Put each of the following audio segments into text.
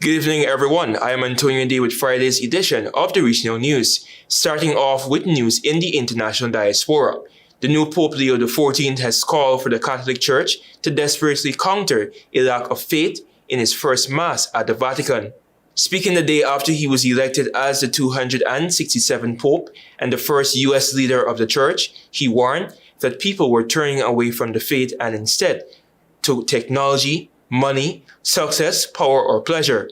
Good evening, everyone. I am Antonio Day with Friday's edition of the Regional News. Starting off with news in the international diaspora. The new Pope Leo XIV has called for the Catholic Church to desperately counter a lack of faith in his first Mass at the Vatican. Speaking the day after he was elected as the 267th Pope and the first U.S. leader of the Church, he warned that people were turning away from the faith and instead to technology, money, success, power, or pleasure.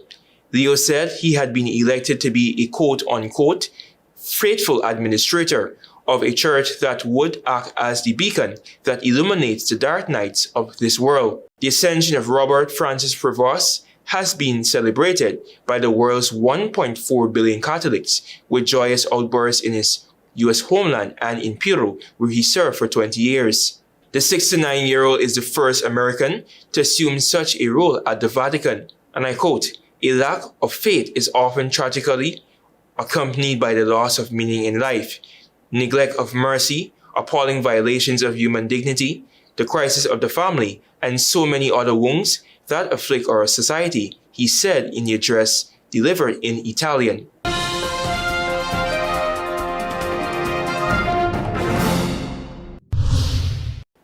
Leo said he had been elected to be a quote-unquote faithful administrator of a church that would act as the beacon that illuminates the dark nights of this world. The ascension of Robert Francis Prevost has been celebrated by the world's 1.4 billion Catholics with joyous outbursts in his U.S. homeland and in Peru, where he served for 20 years. The 69-year-old is the first American to assume such a role at the Vatican, and I quote, "A lack of faith is often tragically accompanied by the loss of meaning in life, neglect of mercy, appalling violations of human dignity, the crisis of the family, and so many other wounds that afflict our society," he said in the address delivered in Italian.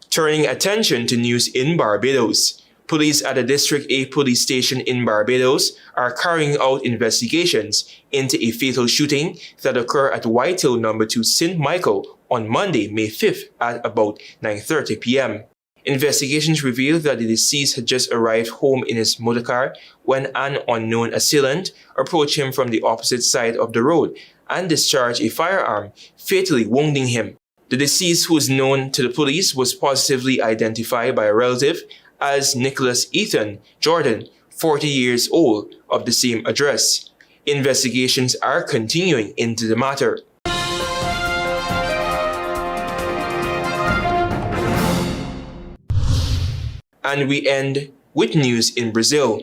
Turning attention to news in Barbados. Police at the District A police station in Barbados are carrying out investigations into a fatal shooting that occurred at Whit Hill No. 2 St. Michael on Monday, May 5th at about 9:30 p.m. Investigations revealed that the deceased had just arrived home in his motorcar when an unknown assailant approached him from the opposite side of the road and discharged a firearm, fatally wounding him. The deceased, who is known to the police, was positively identified by a relative as Nicholas Ethan Jordan, 40 years old, of the same address. Investigations are continuing into the matter. And we end with news in Brazil.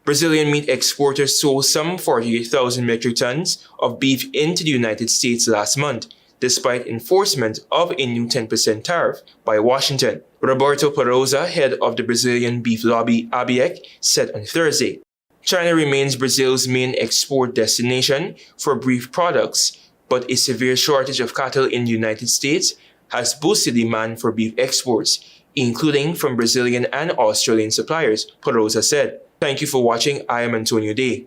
Brazilian meat exporters sold some 48,000 metric tons of beef into the United States last month, despite enforcement of a new 10% tariff by Washington. Roberto Perosa, head of the Brazilian beef lobby ABIEC, said on Thursday, "China remains Brazil's main export destination for beef products, but a severe shortage of cattle in the United States has boosted demand for beef exports, including from Brazilian and Australian suppliers," Perosa said. Thank you for watching. I am Antonio Day.